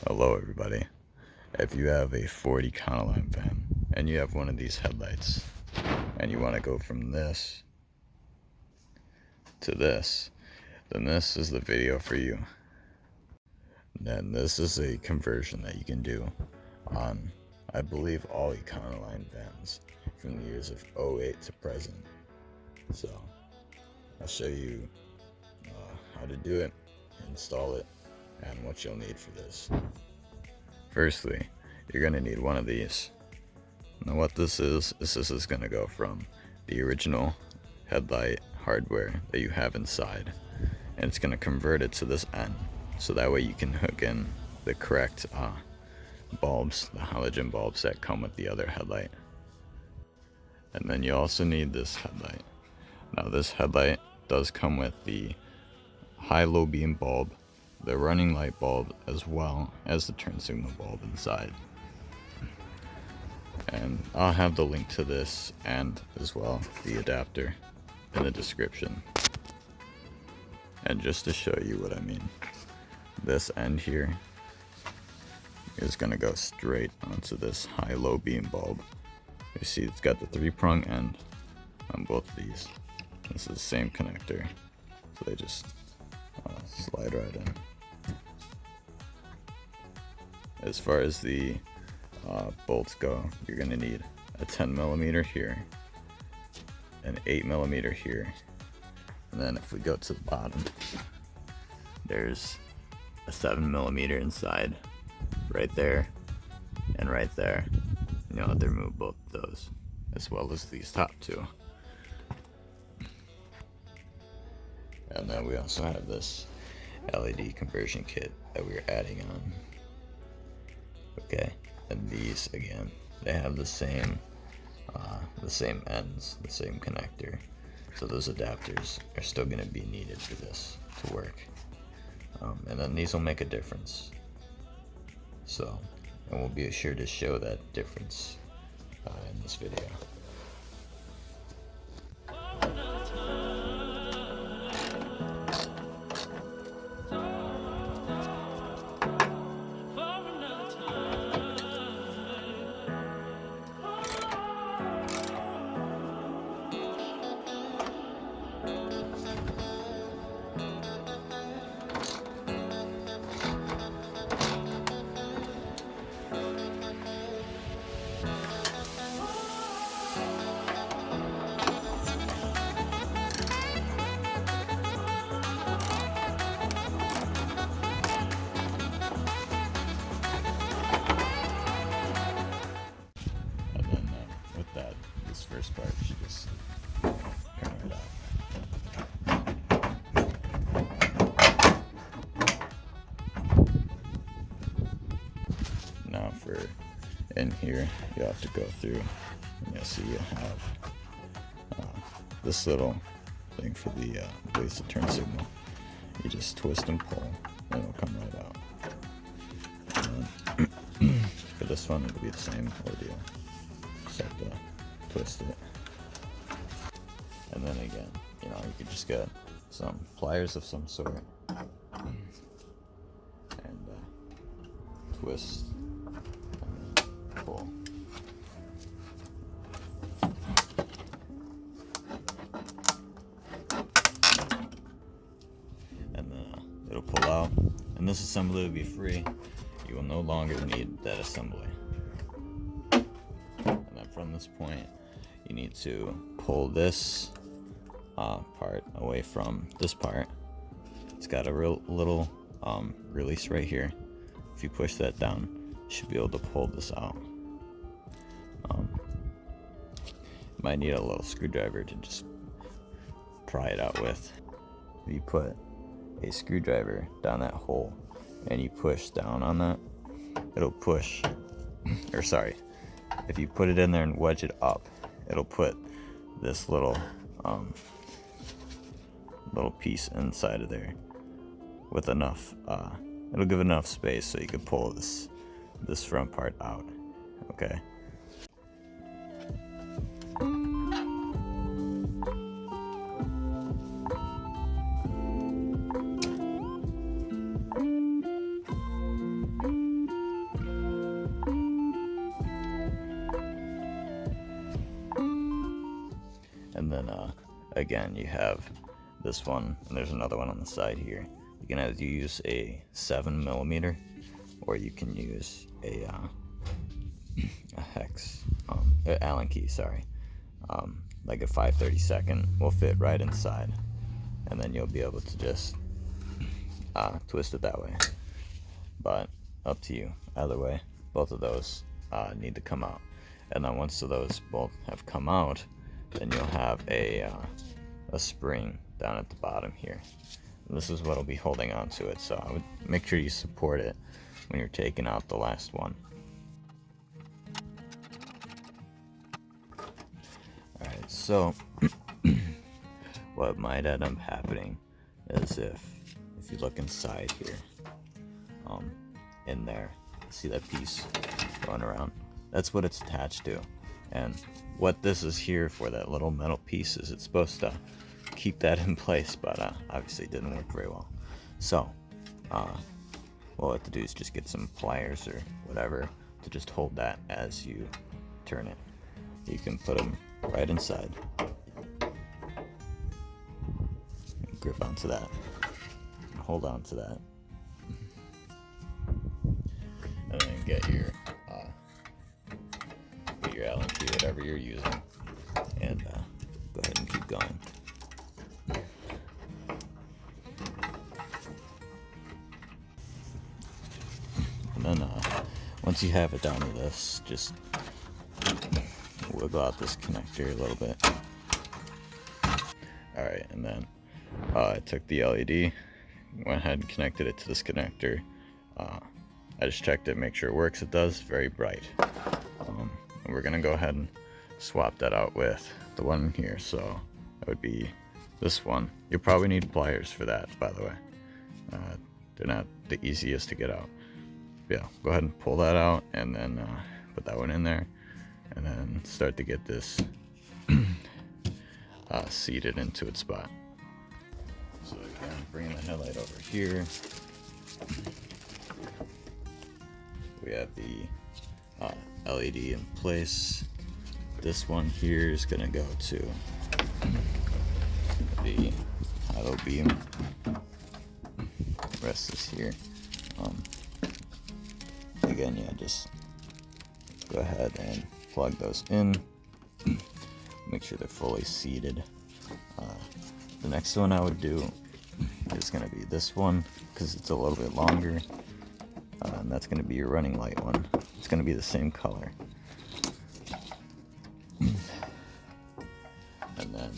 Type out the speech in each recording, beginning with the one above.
Hello everybody. If you have a Ford Econoline van and you have one of these headlights and you want to go from this to this, then this is the video for you. Then this is a conversion that you can do on, I believe, all Econoline vans from the years of 08 to present. So I'll show you how to do it, install it, and what you'll need for this. Firstly, you're going to need one of these. Now what this is going to go from the original headlight hardware that you have inside, and it's going to convert it to this end, so that way you can hook in the correct bulbs, the halogen bulbs that come with the other headlight. And then you also need this headlight. Now this headlight does come with the high-low beam bulb, the running light bulb, as well as the turn signal bulb inside. And I'll have the link to this and as well the adapter in the description. And just to show you what I mean, this end here is going to go straight onto this high-low beam bulb. You see it's got the 3-prong end on both of these. This is the same connector, so they just slide right in. As far as the bolts go, you're going to need a 10mm here, an 8mm here, and then if we go to the bottom, there's a 7mm inside, right there and right there. You'll have to remove both of those, as well as these top two. And then we also have this LED conversion kit that we're adding on. Okay, and these again, they have the same ends, the same connector. So those adapters are still going to be needed for this to work. And then these will make a difference. So, and we'll be sure to show that difference in this video. This first part should just turn right off. Now for in here, you'll have to go through, and you'll see you have this little thing for the release of turn signal. You just twist and pull, and it'll come right out. And then for this one, it'll be the same ordeal. Just have to twist it, and then again, you could just get some pliers of some sort and twist and pull. And it'll pull out, and this assembly will be free. You will no longer need that assembly. And then from this point, you need to pull this part away from this part. It's got a little release right here. If you push that down, you should be able to pull this out. You might need a little screwdriver to just pry it out with. If you put a screwdriver down that hole and you push down on that, it'll push, or sorry, if you put it in there and wedge it up, it'll put this little piece inside of there with enough, it'll give enough space so you can pull this front part out. Okay. then again, you have this one, and there's another one on the side here. You can either use a 7mm, or you can use a hex, Allen key, sorry. Like a 5/32 will fit right inside, and then you'll be able to just twist it that way. But up to you. Either way, both of those need to come out. And then once those both have come out, then you'll have a spring down at the bottom here. And this is what will be holding on to it, so I would make sure you support it when you're taking out the last one. Alright, so what might end up happening is if you look inside here, in there, see that piece going around? That's what it's attached to. And what this is here for, that little metal piece, is it's supposed to keep that in place, but obviously it didn't work very well. So what we'll have to do is just get some pliers or whatever to just hold that as you turn it. You can put them right inside. Grip onto that. Hold on to that. And then get your Allen key, whatever you're using, and go ahead and keep going. And then once you have it down to this, just wiggle out this connector a little bit. Alright, and then I took the LED, went ahead and connected it to this connector. I just checked it, make sure it works. It does, very bright. And we're gonna go ahead and swap that out with the one here. So that would be this one. You'll probably need pliers for that, by the way. They're not the easiest to get out. But yeah, go ahead and pull that out, and then put that one in there, and then start to get this seated into its spot. So again, bringing the headlight over here. We have the LED in place. This one here is going to go to the halo beam. Rest is here. Again, yeah, just go ahead and plug those in. Make sure they're fully seated. The next one I would do is going to be this one, because it's a little bit longer. And that's going to be your running light one. It's going to be the same color. And then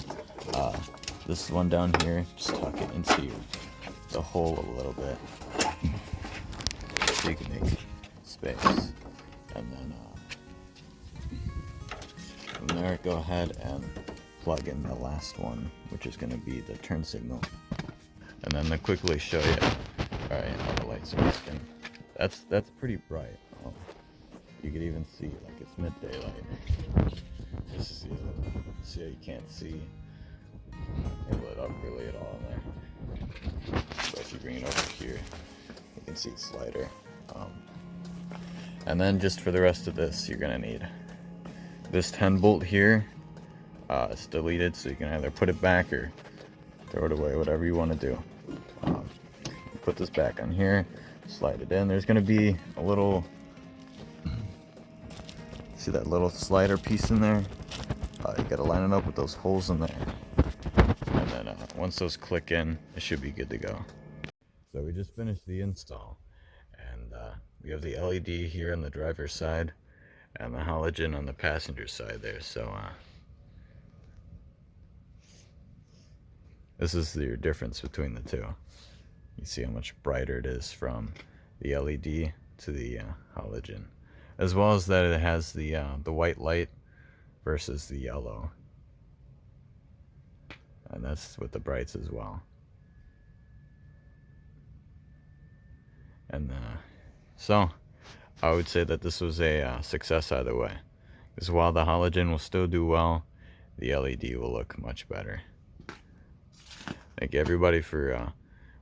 this one down here, just tuck it into the hole a little bit so you can make space. And then from there, go ahead and plug in the last one, which is going to be the turn signal. And then to quickly show you, alright, how the lights are working. That's pretty bright. You could even see like it's midday light. Just see how you can't see it lit up really at all in there. But if you bring it over here, you can see it's lighter. And then just for the rest of this, you're gonna need this 10 bolt here. It's deleted, so you can either put it back or throw it away, whatever you want to do. Put this back on here, slide it in. There's going to be a little, see that little slider piece in there? You got to line it up with those holes in there. And then once those click in, it should be good to go. So we just finished the install, and we have the LED here on the driver's side and the halogen on the passenger side there. So this is the difference between the two. You see how much brighter it is from the LED to the halogen, as well as that it has the white light versus the yellow, and that's with the brights as well. And so I would say that this was a success either way, because while the halogen will still do well, the LED will look much better. Thank you everybody for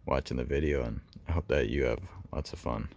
watching the video, and I hope that you have lots of fun.